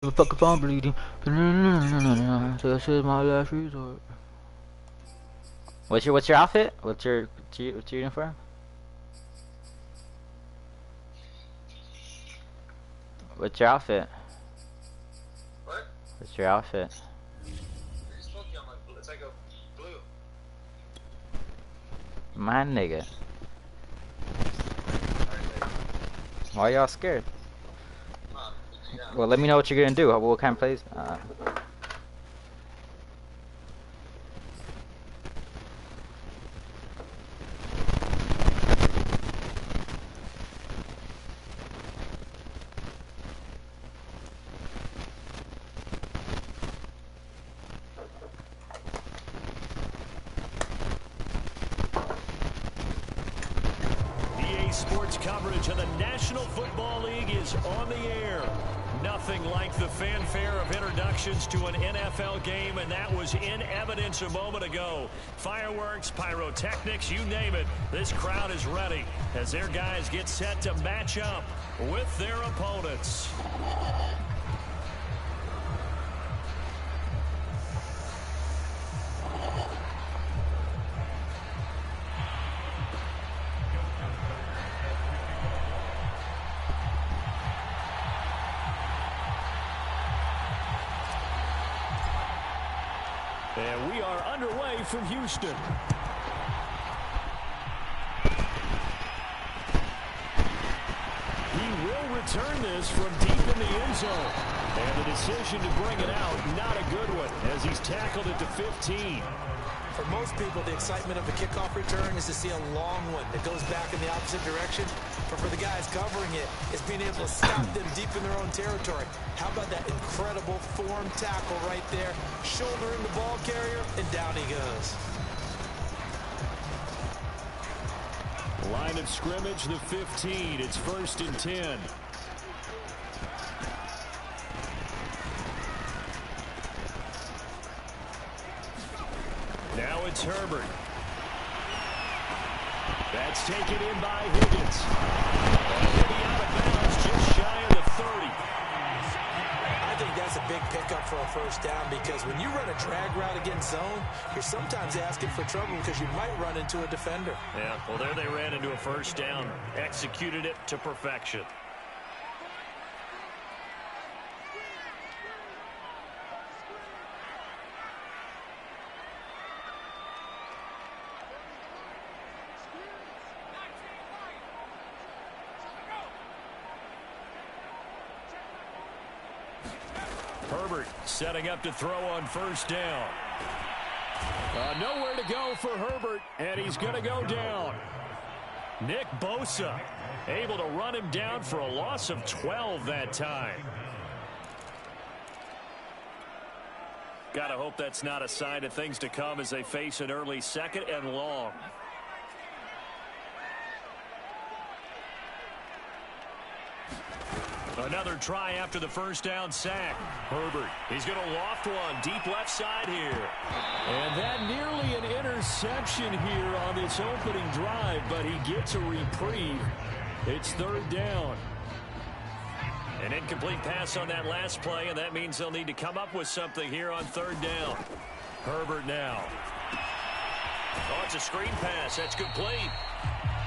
Fuck if I'm bleeding. This is my last resort. What's your outfit? What's your uniform? What's your outfit? What? What's your outfit? You're smoking on my blue. It's like a blue. My nigga. Why y'all scared? Yeah. Well, let me know what you're gonna do. What kind of plays? EA Sports coverage of the National Football League is on the air. Nothing like the fanfare of introductions to an NFL game, and that was in evidence a moment ago. Fireworks, pyrotechnics, you name it. This crowd is ready as their guys get set to match up with their opponents. And we are underway from Houston. He will return this from deep in the end zone. And the decision to bring it out, not a good one, as he's tackled it to 15. For most people, the excitement of a kickoff return is to see a long one that goes back in the opposite direction. But for the guys covering it, it's being able to stop them deep in their own territory. How about that incredible form tackle right there? Shoulder in the ball carrier, and down he goes. Line of scrimmage, the 15. It's 1st and 10. Now it's Herbert. That's taken in by Higgins. Maybe out of bounds, just shy of the 30. I think that's a big pickup for a first down because when you run a drag route against zone, you're sometimes asking for trouble because you might run into a defender. Yeah, well, there they ran into a first down. Executed it to perfection. Herbert setting up to throw on first down. Nowhere to go for Herbert, and he's going to go down. Nick Bosa able to run him down for a loss of 12 that time. Gotta hope that's not a sign of things to come as they face an early 2nd and long. Another try after the first down sack. Herbert, he's going to loft one deep left side here. And that nearly an interception here on this opening drive, but he gets a reprieve. It's 3rd down. An incomplete pass on that last play, and that means they'll need to come up with something here on 3rd down. Herbert now. Oh, it's a screen pass. That's complete.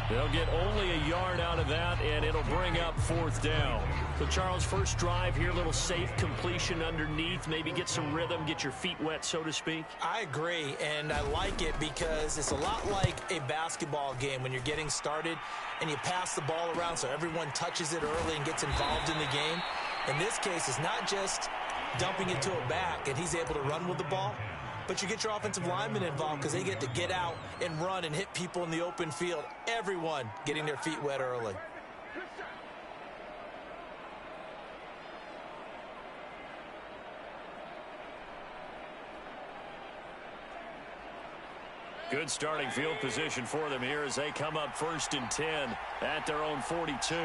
They'll get only a yard out of that, and it'll bring up 4th down. So, Charles, first drive here, little safe completion underneath. Maybe get some rhythm, get your feet wet, so to speak. I agree, and I like it because it's a lot like a basketball game when you're getting started and you pass the ball around so everyone touches it early and gets involved in the game. In this case, it's not just dumping it to a back and he's able to run with the ball, but you get your offensive linemen involved because they get to get out and run and hit people in the open field. Everyone getting their feet wet early. Good starting field position for them here as they come up 1st and 10 at their own 42.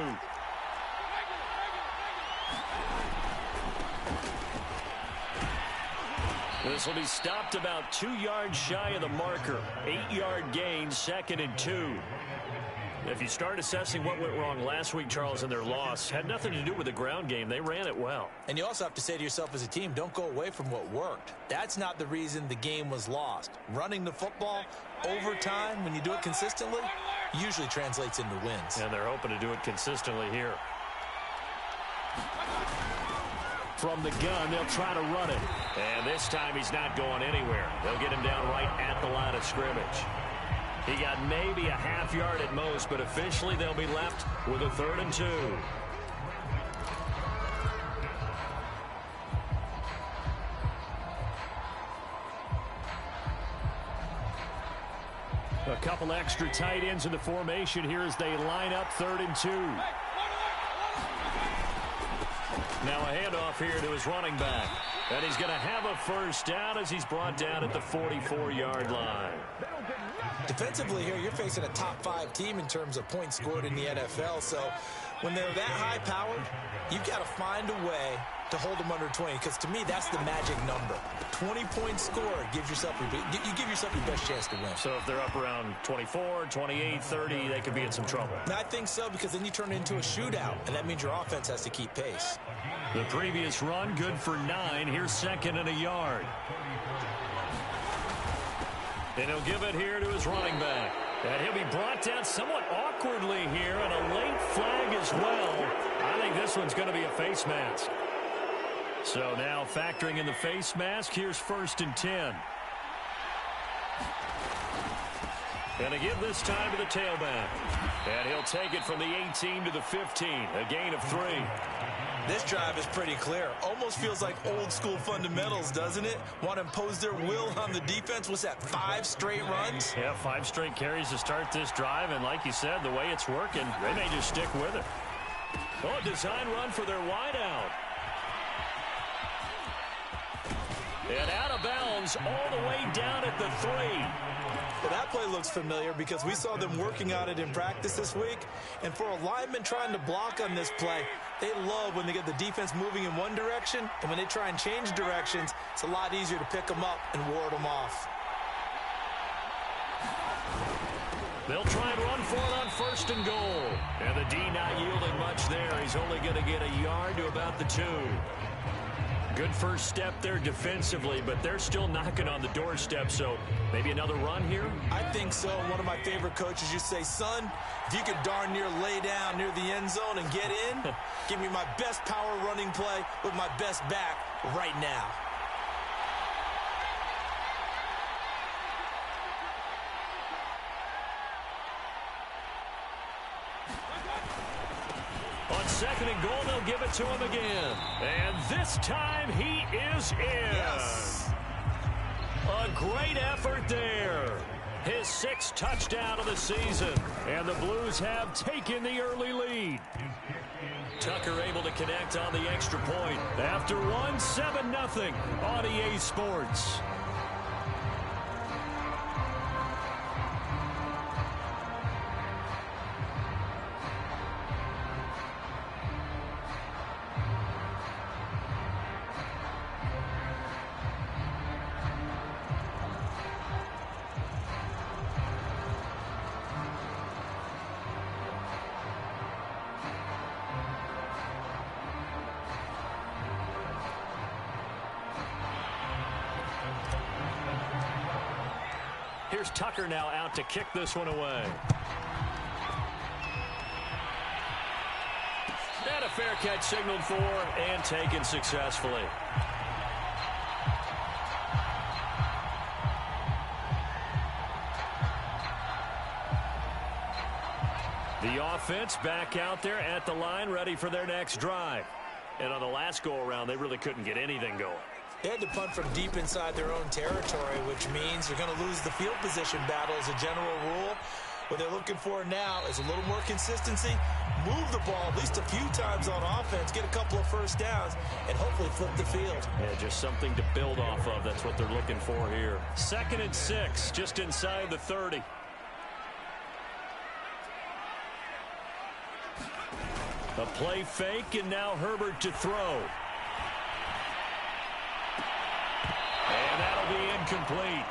This will be stopped about 2 yards shy of the marker. 8-yard gain, 2nd and 2. If you start assessing what went wrong last week, Charles, in their loss, had nothing to do with the ground game. They ran it well. And you also have to say to yourself as a team, don't go away from what worked. That's not the reason the game was lost. Running the football over time, when you do it consistently, usually translates into wins. And they're hoping to do it consistently here. From the gun, they'll try to run it. And this time he's not going anywhere. They'll get him down right at the line of scrimmage. He got maybe a half yard at most, but officially they'll be left with a 3rd and 2. A couple extra tight ends in the formation here as they line up 3rd and 2. Now a handoff here to his running back. And he's going to have a first down as he's brought down at the 44-yard line. Defensively here, you're facing a top 5 team in terms of points scored in the NFL. So when they're that high-powered, you've got to find a way to hold them under 20, because to me, that's the magic number. 20 points scored gives yourself you give yourself your best chance to win. So if they're up around 24, 28, 30, they could be in some trouble. And I think so, because then you turn it into a shootout, and that means your offense has to keep pace. The previous run, good for 9. Here's 2nd and a yard. And he'll give it here to his running back. And he'll be brought down somewhat awkwardly here, and a late flag as well. I think this one's going to be a face mask. So now factoring in the face mask, here's 1st and 10. And again this time to the tailback. And he'll take it from the 18 to the 15, a gain of 3. This drive is pretty clear. Almost feels like old school fundamentals, doesn't it? Want to impose their will on the defense. What's that, 5 straight runs? Yeah, 5 straight carries to start this drive. And like you said, the way it's working, they may just stick with it. Oh, a design run for their wideout. And out of bounds all the way down at the 3. Well, that play looks familiar because we saw them working on it in practice this week. And for a lineman trying to block on this play, they love when they get the defense moving in one direction. And when they try and change directions, it's a lot easier to pick them up and ward them off. They'll try and run for it on 1st and goal. And the D not yielding much there. He's only going to get a yard to about the 2. Good first step there defensively, but they're still knocking on the doorstep, so maybe another run here? I think so. One of my favorite coaches used to say, son, if you could darn near lay down near the end zone and get in, give me my best power running play with my best back right now. On 2nd and goal, they'll give it to him again. And this time he is in. Yes. A great effort there. His 6th touchdown of the season. And the Blues have taken the early lead. Tucker able to connect on the extra point. After 7-0 on EA Sports. Here's Tucker now out to kick this one away. And a fair catch signaled for and taken successfully. The offense back out there at the line, ready for their next drive. And on the last go-around, they really couldn't get anything going. They had to punt from deep inside their own territory, which means you're going to lose the field position battle as a general rule. What they're looking for now is a little more consistency, move the ball at least a few times on offense, get a couple of first downs, and hopefully flip the field. Yeah, just something to build off of. That's what they're looking for here. 2nd and 6, just inside the 30. A play fake, and now Herbert to throw. And that'll be incomplete.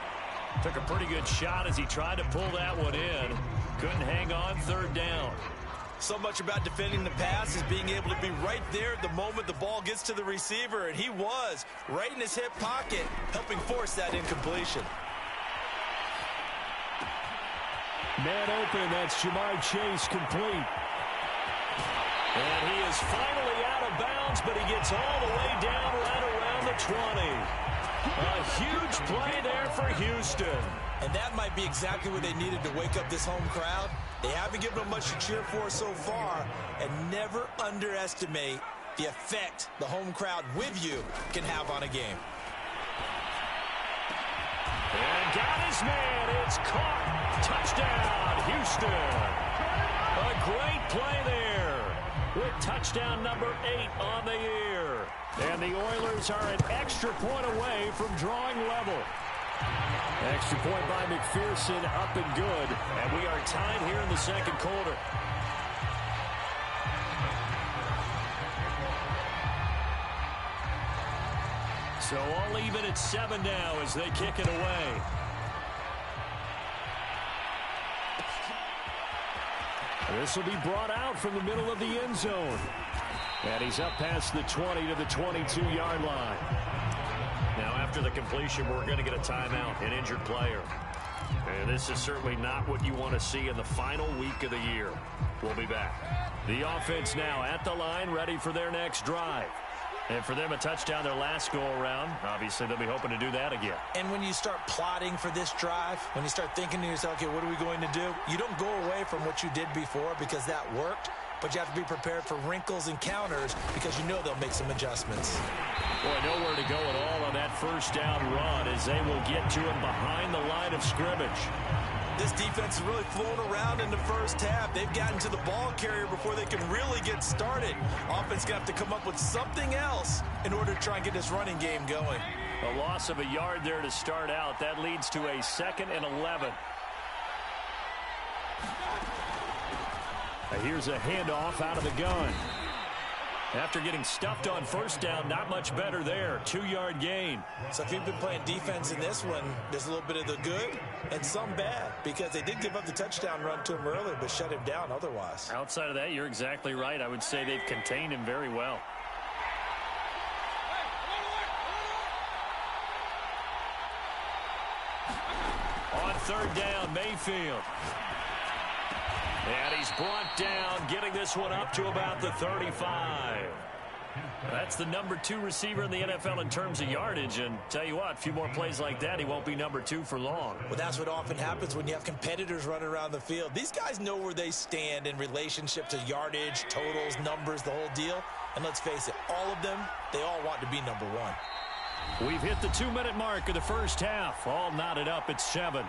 Took a pretty good shot as he tried to pull that one in. Couldn't hang on third down. So much about defending the pass is being able to be right there at the moment the ball gets to the receiver, and he was right in his hip pocket, helping force that incompletion. Man open, that's Ja'Marr Chase complete. And he is finally out of bounds, but he gets all the way down right around the 20. A huge play there for Houston. And that might be exactly what they needed to wake up this home crowd. They haven't given them much to cheer for so far, and never underestimate the effect the home crowd with you can have on a game. And got his man. It's caught. Touchdown, Houston. A great play there with touchdown number 8 on the year. And the Oilers are an extra point away from drawing level. Extra point by McPherson, up and good. And we are tied here in the second quarter. So all even at 7 now as they kick it away. This will be brought out from the middle of the end zone. And he's up past the 20 to the 22-yard line. Now after the completion, we're going to get a timeout, an injured player. And this is certainly not what you want to see in the final week of the year. We'll be back. The offense now at the line, ready for their next drive. And for them, a touchdown their last go-around. Obviously, they'll be hoping to do that again. And when you start plotting for this drive, when you start thinking to yourself, okay, what are we going to do? You don't go away from what you did before because that worked, but you have to be prepared for wrinkles and counters because you know they'll make some adjustments. Boy, nowhere to go at all on that first down run as they will get to him behind the line of scrimmage. This defense has really flown around in the first half. They've gotten to the ball carrier before they can really get started. Offense going to have to come up with something else in order to try and get this running game going. A loss of a yard there to start out. That leads to a 2nd and 11. Here's a handoff out of the gun. After getting stuffed on first down, not much better there. 2-yard gain. So if you've been playing defense in this one, there's a little bit of the good and some bad because they did give up the touchdown run to him earlier but shut him down otherwise. Outside of that, you're exactly right. I would say they've contained him very well. On third down, Mayfield. And he's brought down, getting this one up to about the 35. That's the number 2 receiver in the NFL in terms of yardage. And tell you what, a few more plays like that, he won't be number 2 for long. Well, that's what often happens when you have competitors running around the field. These guys know where they stand in relationship to yardage, totals, numbers, the whole deal. And let's face it, all of them, they all want to be number 1. We've hit the 2-minute mark of the first half. All knotted up at 7.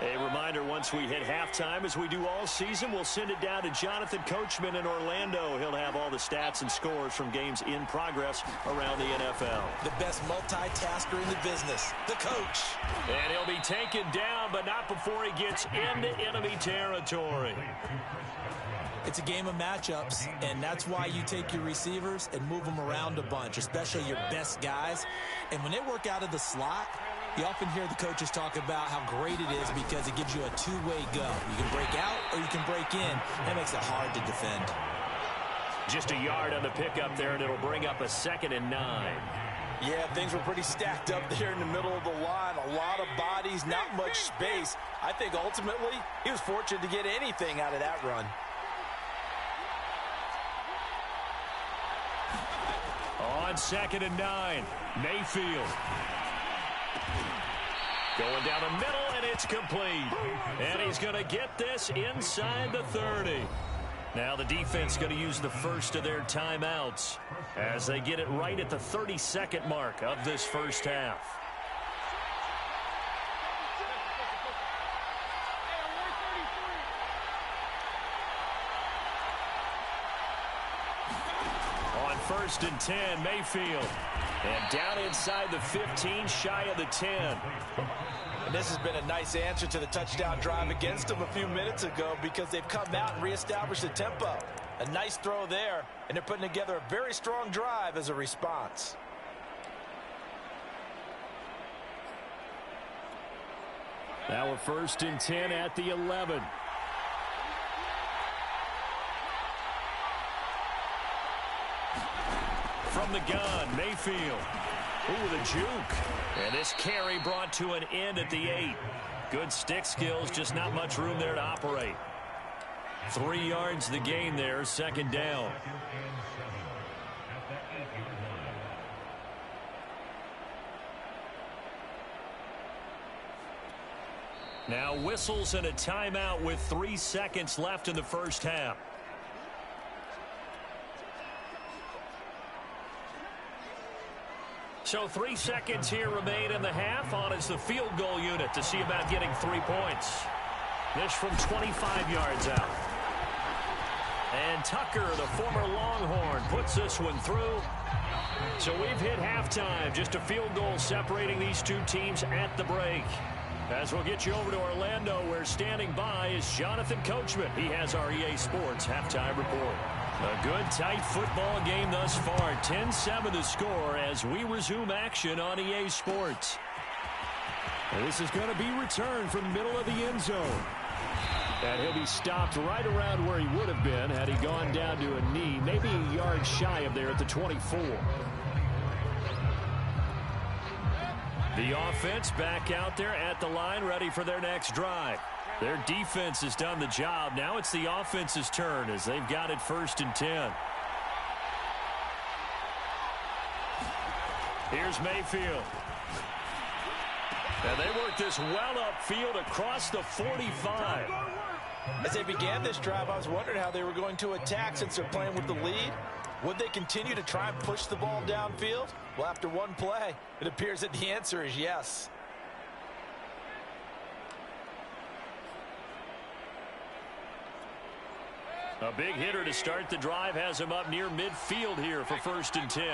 A reminder, once we hit halftime, as we do all season, we'll send it down to Jonathan Coachman in Orlando. He'll have all the stats and scores from games in progress around the NFL. The best multitasker in the business, the coach. And he'll be taken down, but not before he gets into enemy territory. It's a game of matchups, and that's why you take your receivers and move them around a bunch, especially your best guys. And when they work out of the slot, you often hear the coaches talk about how great it is because it gives you a two-way go. You can break out or you can break in. That makes it hard to defend. Just a yard on the pickup there, and it'll bring up a 2nd and 9. Yeah, things were pretty stacked up there in the middle of the line. A lot of bodies, not much space. I think ultimately he was fortunate to get anything out of that run. On 2nd and 9, Mayfield. Going down the middle, and it's complete. And he's going to get this inside the 30. Now the defense going to use the first of their timeouts as they get it right at the 32nd mark of this first half. On first and 10, Mayfield. And down inside the 15, shy of the 10. And this has been a nice answer to the touchdown drive against them a few minutes ago because they've come out and reestablished the tempo. A nice throw there, and they're putting together a very strong drive as a response. Now a first and 10 at the 11. From the gun, Mayfield. Ooh, the juke. And this carry brought to an end at the 8. Good stick skills, just not much room there to operate. 3 yards the gain there, second down. Now whistles and a timeout with 3 seconds left in the first half. So 3 seconds here remain in the half. On is the field goal unit to see about getting 3 points. This from 25 yards out. And Tucker, the former Longhorn, puts this one through. So we've hit halftime. Just a field goal separating these two teams at the break. As we'll get you over to Orlando, where standing by is Jonathan Coachman. He has our EA Sports halftime report. A good, tight football game thus far. 10-7 the score as we resume action on EA Sports. And this is going to be returned from the middle of the end zone. And he'll be stopped right around where he would have been had he gone down to a knee, maybe a yard shy of there at the 24. The offense back out there at the line, ready for their next drive. Their defense has done the job. Now it's the offense's turn as they've got it first and 10. Here's Mayfield. And they work this well upfield across the 45. As they began this drive, I was wondering how they were going to attack since they're playing with the lead. Would they continue to try and push the ball downfield? Well, after one play, it appears that the answer is yes. A big hitter to start the drive has him up near midfield here for first and 10.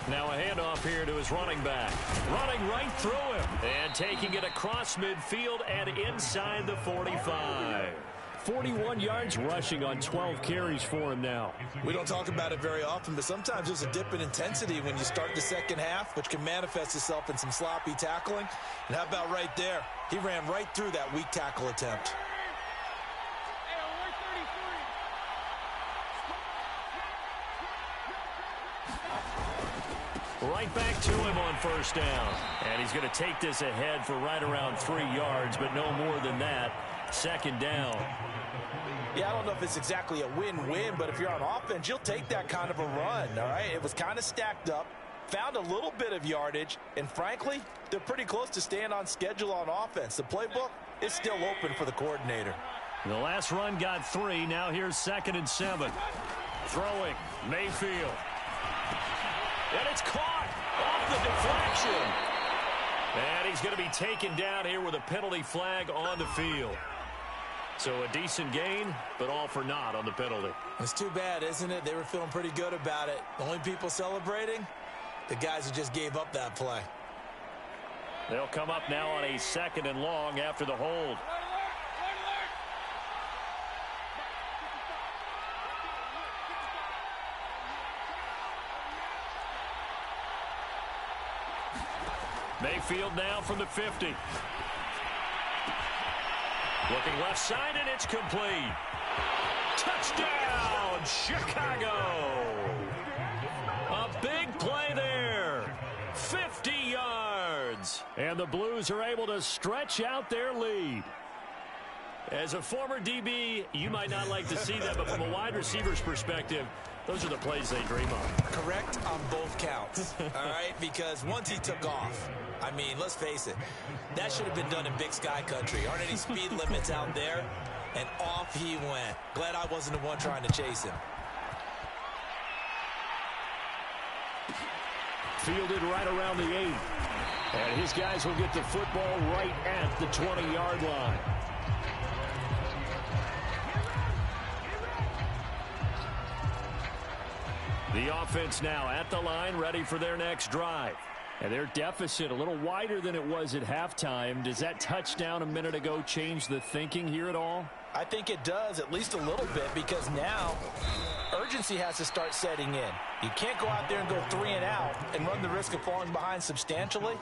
Now a handoff here to his running back. Running right through him. And taking it across midfield and inside the 45. 41 yards rushing on 12 carries for him now. We don't talk about it very often, but sometimes there's a dip in intensity when you start the second half, which can manifest itself in some sloppy tackling. And how about right there? He ran right through that weak tackle attempt. Right back to him on first down. And he's going to take this ahead for right around 3 yards, but no more than that. Second down. Yeah, I don't know if it's exactly a win-win, but if you're on offense, you'll take that kind of a run, all right? It was kind of stacked up, found a little bit of yardage, and frankly, they're pretty close to staying on schedule on offense. The playbook is still open for the coordinator. The last run got 3. Now here's 2nd and 7. Throwing, Mayfield. And it's caught off the deflection. And he's going to be taken down here with a penalty flag on the field. So a decent gain, but all for naught on the penalty. It's too bad, isn't it? They were feeling pretty good about it. The only people celebrating, the guys who just gave up that play. They'll come up now on a 2nd and long after the hold. Mayfield now from the 50. Looking left side, and it's complete. Touchdown, Chicago. A big play there. 50 yards. And the Blues are able to stretch out their lead. As a former DB, you might not like to see that, but from a wide receiver's perspective, those are the plays they dream of. Correct on both counts, all right? Because once he took off, I mean, let's face it, that should have been done in Big Sky Country. Aren't any speed limits out there? And off he went. Glad I wasn't the one trying to chase him. Fielded right around the 8. And his guys will get the football right at the 20-yard line. The offense now at the line, ready for their next drive. And their deficit a little wider than it was at halftime. Does that touchdown a minute ago change the thinking here at all? I think it does, at least a little bit, because now urgency has to start setting in. You can't go out there and go 3 and out and run the risk of falling behind substantially,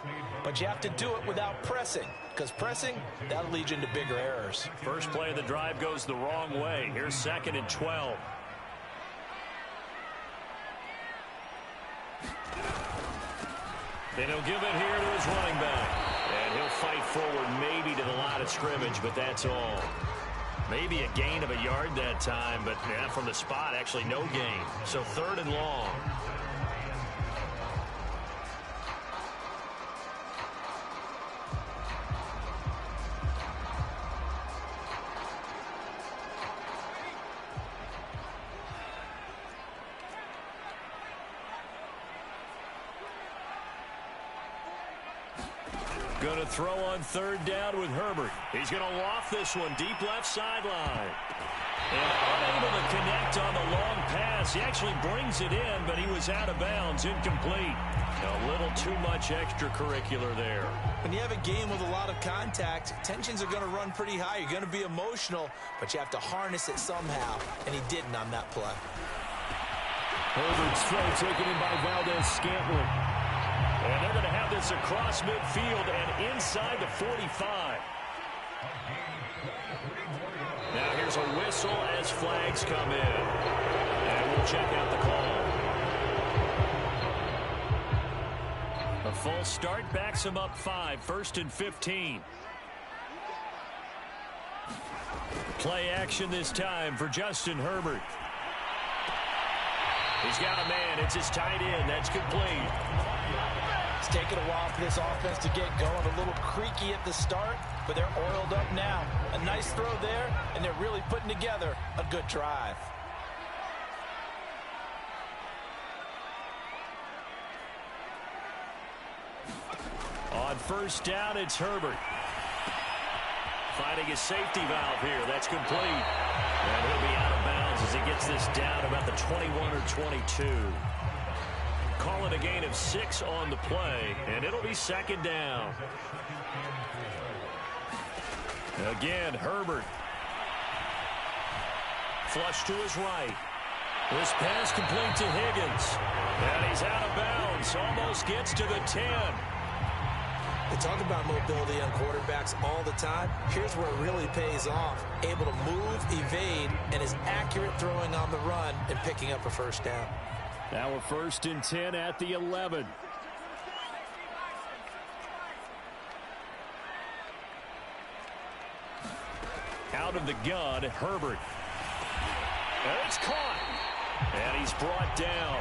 but you have to do it without pressing, because pressing, that'll lead you into bigger errors. First play of the drive goes the wrong way. Here's 2nd and 12. And he'll give it here to his running back. And he'll fight forward maybe to the line of scrimmage, but that's all. Maybe a gain of a yard that time, but yeah, from the spot, actually no gain. So 3rd and long. Going to throw on 3rd down with Herbert. He's going to loft this one deep left sideline. And unable to connect on the long pass. He actually brings it in, but he was out of bounds, incomplete. A little too much extracurricular there. When you have a game with a lot of contact, tensions are going to run pretty high. You're going to be emotional, but you have to harness it somehow, and he didn't on that play. Herbert's throw taken in by Valdez-Scantling. And they're going to have this across midfield and inside the 45. Now here's a whistle as flags come in. And we'll check out the call. A false start backs him up 5, 1st and 15. Play action this time for Justin Herbert. He's got a man. It's his tight end. That's complete. It's taken a while for this offense to get going. A little creaky at the start, but they're oiled up now. A nice throw there, and they're really putting together a good drive. On 1st down, it's Herbert. Finding his safety valve here. That's complete. And he'll be out of bounds as he gets this down about the 21 or 22. Call it a gain of 6 on the play, and it'll be 2nd down. Again, Herbert. Flush to his right. This pass complete to Higgins. And he's out of bounds. Almost gets to the 10. They talk about mobility on quarterbacks all the time. Here's where it really pays off. Able to move, evade, and is accurate throwing on the run and picking up a 1st down. Now a 1st and 10 at the 11. Out of the gun, Herbert. And it's caught. And he's brought down.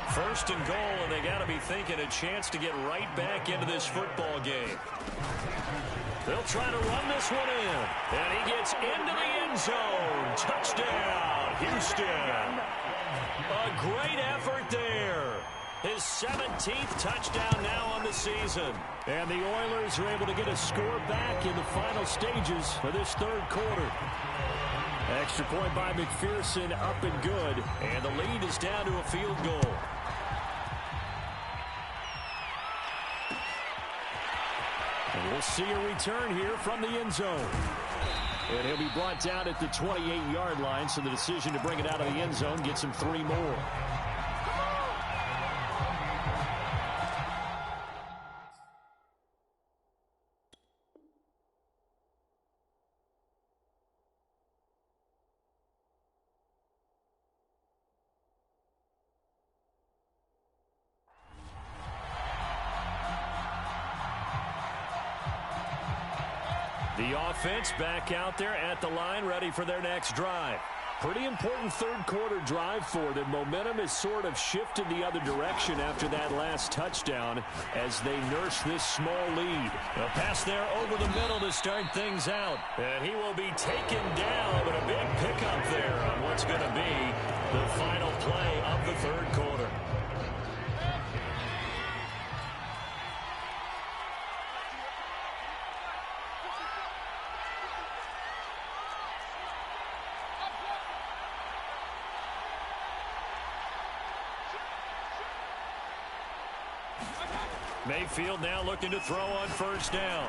1st and goal, and they got to be thinking a chance to get right back into this football game. They'll try to run this one in. And he gets into the end zone. Touchdown, Houston. A great effort there. His 17th touchdown now on the season. And the Oilers are able to get a score back in the final stages of this 3rd quarter. Extra point by McPherson, up and good. And the lead is down to a field goal. And we'll see a return here from the end zone. And he'll be brought down at the 28-yard line, so the decision to bring it out of the end zone gets him 3 more. The offense back out there at the line, ready for their next drive. Pretty important 3rd quarter drive for them. Momentum has sort of shifted the other direction after that last touchdown as they nurse this small lead. A pass there over the middle to start things out. And he will be taken down, but a big pickup there on what's going to be the final play of the 3rd quarter. Mayfield now looking to throw on first down.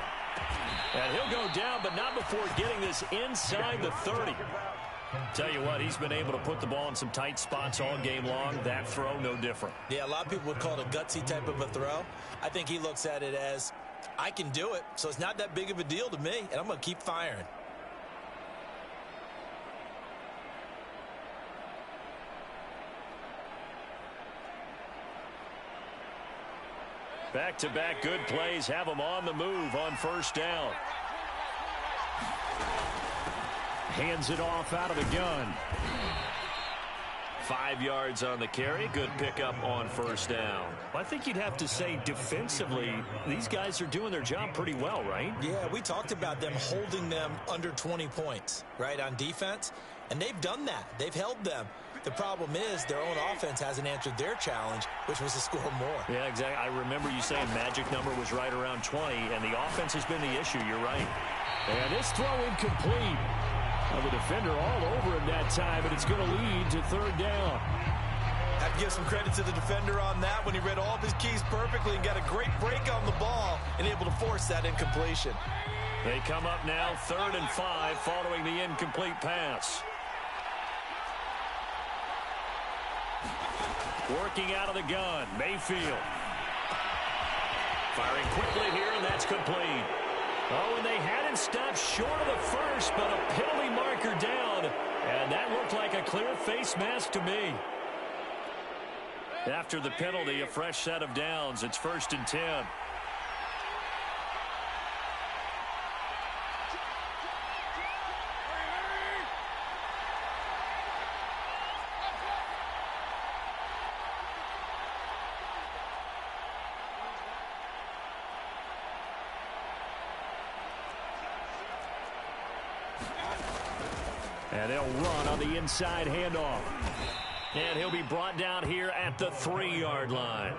And he'll go down, but not before getting this inside the 30. Tell you what, he's been able to put the ball in some tight spots all game long. That throw, no different. Yeah, a lot of people would call it a gutsy type of a throw. I think he looks at it as, I can do it, so it's not that big of a deal to me, and I'm going to keep firing. Back-to-back good plays have him on the move on first down. Hands it off out of the gun. 5 yards on the carry. Good pickup on first down. Well, I think you'd have to say defensively, these guys are doing their job pretty well, right? Yeah, we talked about them holding them under 20 points, right, on defense. And they've done that. They've held them. The problem is their own offense hasn't answered their challenge, which was to score more. Yeah, exactly. I remember you saying magic number was right around 20, and the offense has been the issue. You're right. And this throw incomplete. Well, the defender all over him that time, and it's going to lead to third down. Have to give some credit to the defender on that when he read all of his keys perfectly and got a great break on the ball and able to force that incompletion. They come up now 3rd and 5 following the incomplete pass. Working out of the gun, Mayfield. Firing quickly here, and that's complete. Oh, and they had it stopped short of the first, but a penalty marker down. And that looked like a clear face mask to me. After the penalty, a fresh set of downs. It's 1st and 10. And they'll run on the inside handoff. And he'll be brought down here at the 3-yard line.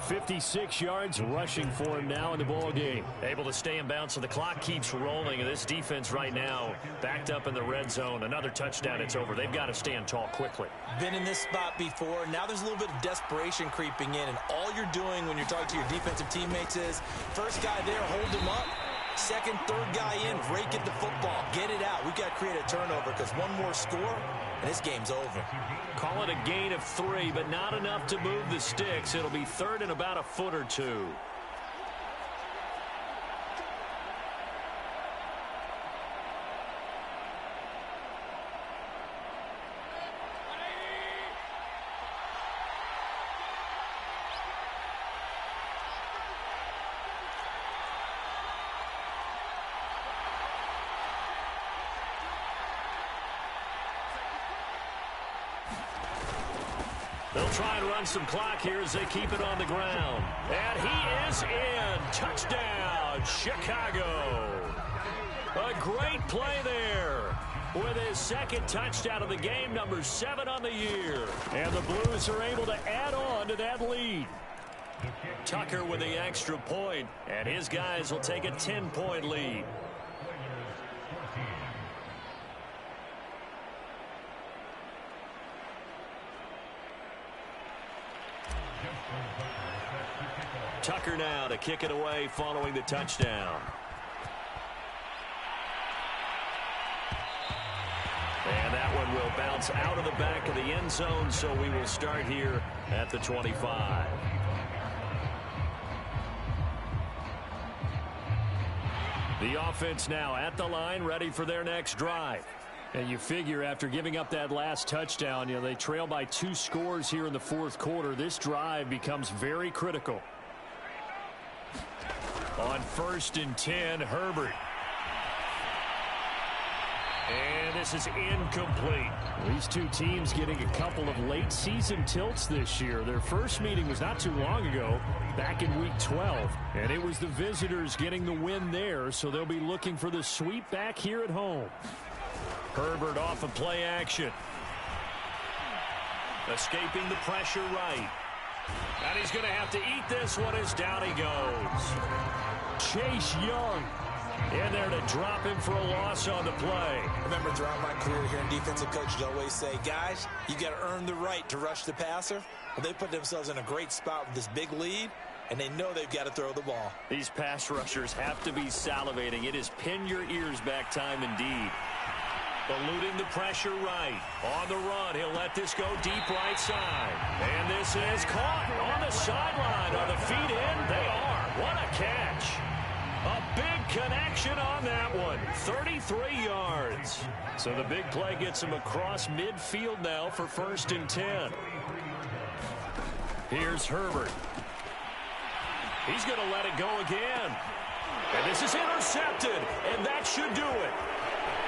56 yards rushing for him now in the ball game. Able to stay in bounds, so the clock keeps rolling. And this defense right now backed up in the red zone. Another touchdown, it's over. They've got to stand tall quickly. Been in this spot before. Now there's a little bit of desperation creeping in. And all you're doing when you're talking to your defensive teammates is, first guy there, hold him up. Second, third guy in, rake at the football. Get it out. We've got to create a turnover because one more score, and this game's over. Call it a gain of 3, but not enough to move the sticks. It'll be 3rd and about a foot or two. They'll try and run some clock here as they keep it on the ground. And he is in. Touchdown, Chicago. A great play there with his 2nd touchdown of the game, number 7 on the year. And the Blues are able to add on to that lead. Tucker with the extra point, and his guys will take a 10-point lead. Tucker now to kick it away following the touchdown. And that one will bounce out of the back of the end zone, so we will start here at the 25. The offense now at the line, ready for their next drive. And you figure after giving up that last touchdown, they trail by 2 scores here in the 4th quarter. This drive becomes very critical. On 1st and 10, Herbert. And this is incomplete. These two teams getting a couple of late season tilts this year. Their first meeting was not too long ago, back in week 12. And it was the visitors getting the win there, so they'll be looking for the sweep back here at home. Herbert off of play action. Escaping the pressure right. And he's going to have to eat this one as down he goes. Chase Young in there to drop him for a loss on the play. Remember, throughout my career here in defensive coaches always say, guys, you got to earn the right to rush the passer. Well, they put themselves in a great spot with this big lead, and they know they've got to throw the ball. These pass rushers have to be salivating. It is pin your ears back time indeed. Eluding the pressure right. On the run, he'll let this go deep right side. And this is caught on the sideline. Are the feet in? They are. What a catch. A big connection on that one. 33 yards. So the big play gets him across midfield now for 1st and 10. Here's Herbert. He's going to let it go again. And this is intercepted. And that should do it.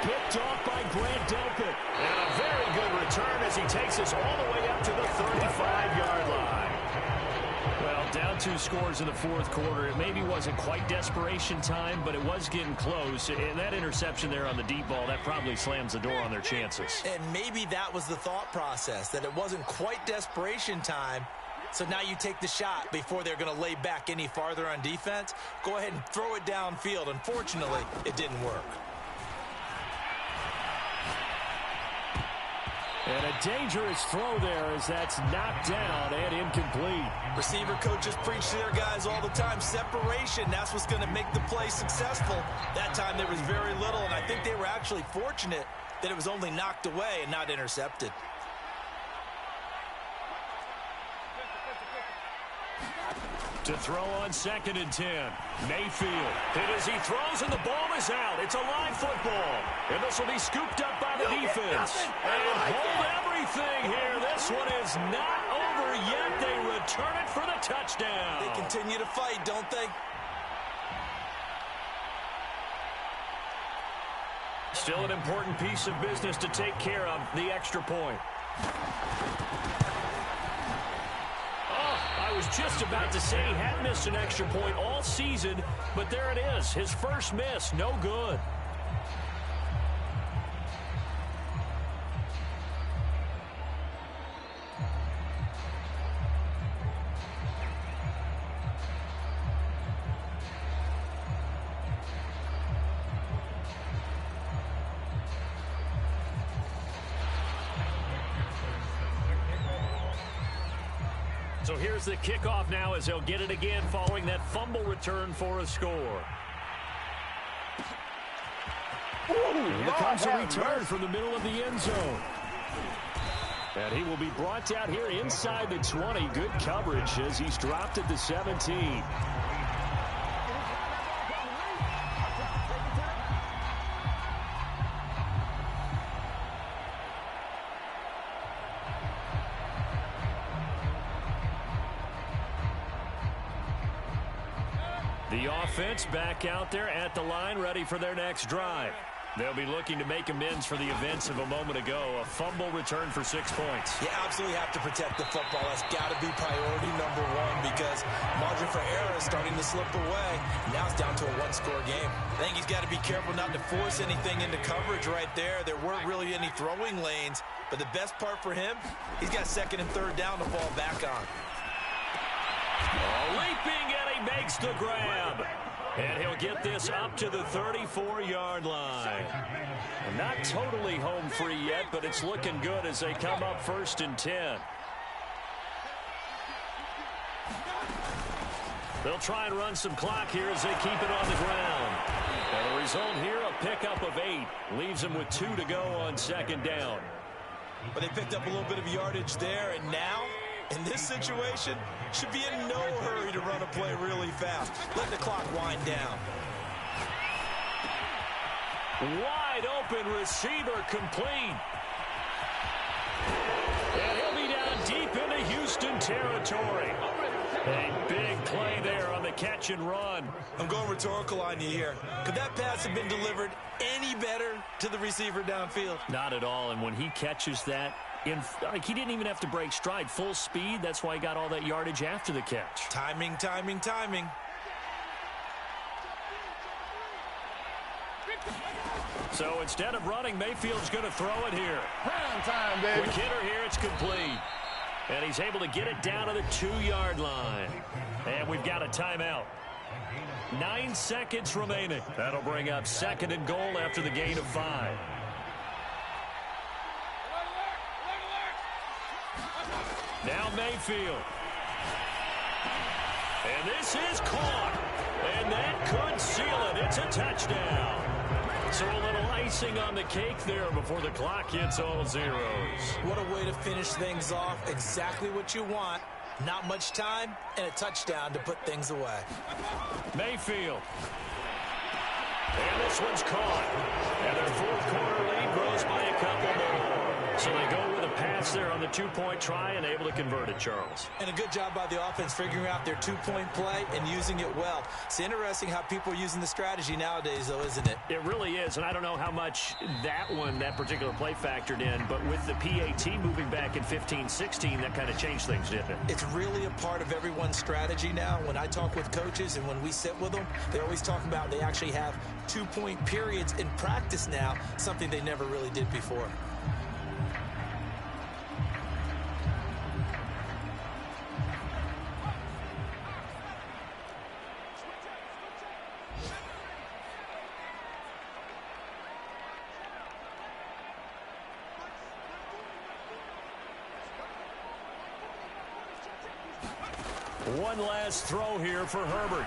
Picked off by Grant Delpit. And a very good return as he takes us all the way up to the 35-yard line. Well, down 2 scores in the 4th quarter. It maybe wasn't quite desperation time, but it was getting close. And that interception there on the deep ball, that probably slams the door on their chances. And maybe that was the thought process, that it wasn't quite desperation time. So now you take the shot before they're going to lay back any farther on defense. Go ahead and throw it downfield. Unfortunately, it didn't work. And a dangerous throw there as that's knocked down and incomplete. Receiver coaches preach to their guys all the time. Separation, that's what's going to make the play successful. That time there was very little, and I think they were actually fortunate that it was only knocked away and not intercepted. To throw on 2nd and 10. Mayfield. Hit as he throws, and the ball is out. It's a live football. And this will be scooped up by the defense. And hold everything here. This one is not over yet. They return it for the touchdown. They continue to fight, don't they? Still an important piece of business to take care of, the extra point. I was just about to say he hadn't missed an extra point all season, but there it is. His first miss, no good. So here's the kickoff now as they'll get it again following that fumble return for a score. Here comes a return from the middle of the end zone. And he will be brought down here inside the 20. Good coverage as he's dropped at the 17. The offense back out there at the line, ready for their next drive. They'll be looking to make amends for the events of a moment ago. A fumble return for 6 points. You absolutely have to protect the football. That's got to be priority number 1 because margin for error is starting to slip away. Now it's down to a 1-score game. I think he's got to be careful not to force anything into coverage right there. There weren't really any throwing lanes, but the best part for him, he's got 2nd and 3rd down to fall back on. Leaping, and he makes the grab. And he'll get this up to the 34-yard line. Not totally home free yet, but it's looking good as they come up 1st and 10. They'll try and run some clock here as they keep it on the ground. And the result here, a pickup of 8. Leaves them with 2 to go on 2nd down. But they picked up a little bit of yardage there, and now, in this situation, should be in no hurry to run a play really fast. Let the clock wind down. Wide open receiver complete. And he'll be down deep into Houston territory. A big play there on the catch and run. I'm going rhetorical on you here. Could that pass have been delivered any better to the receiver downfield? Not at all, and when he catches that, he didn't even have to break stride. Full speed, that's why he got all that yardage after the catch. Timing, timing, timing. So instead of running, Mayfield's going to throw it here. Prime time, baby. Quick hitter here, it's complete. And he's able to get it down to the 2-yard line. And we've got a timeout. 9 seconds remaining. That'll bring up 2nd and goal after the gain of 5. Now Mayfield. And this is caught. And that could seal it. It's a touchdown. So a little icing on the cake there before the clock hits all zeros. What a way to finish things off. Exactly what you want. Not much time and a touchdown to put things away. Mayfield. And this one's caught. And their fourth quarter lead grows by a couple more. So they go with a pass there on the two-point try and able to convert it, Charles. And a good job by the offense figuring out their two-point play and using it well. It's interesting how people are using the strategy nowadays, though, isn't it? It really is, and I don't know how much that particular play factored in, but with the PAT moving back in 15-16, that kind of changed things, didn't it? It's really a part of everyone's strategy now. When I talk with coaches and when we sit with them, they always talk about they actually have two-point periods in practice now, something they never really did before. One last throw here for Herbert.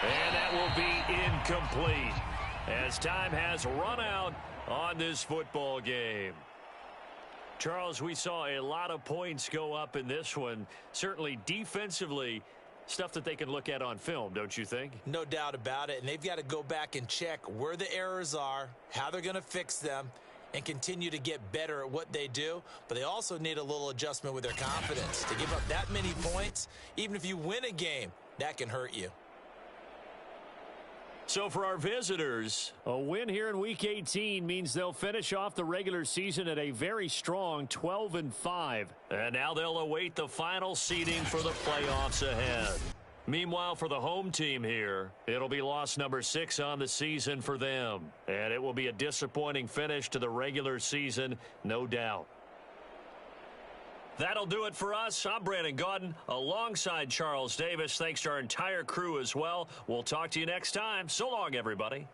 And that will be incomplete as time has run out on this football game. Charles, we saw a lot of points go up in this one. Certainly defensively, stuff that they can look at on film, don't you think? No doubt about it. And they've got to go back and check where the errors are, how they're going to fix them, and continue to get better at what they do. But they also need a little adjustment with their confidence. To give up that many points, even if you win a game, that can hurt you. So for our visitors, a win here in Week 18 means they'll finish off the regular season at a very strong 12-5. And now they'll await the final seeding for the playoffs ahead. Meanwhile, for the home team here, it'll be loss number 6 on the season for them. And it will be a disappointing finish to the regular season, no doubt. That'll do it for us. I'm Brandon Gaudin alongside Charles Davis. Thanks to our entire crew as well. We'll talk to you next time. So long, everybody.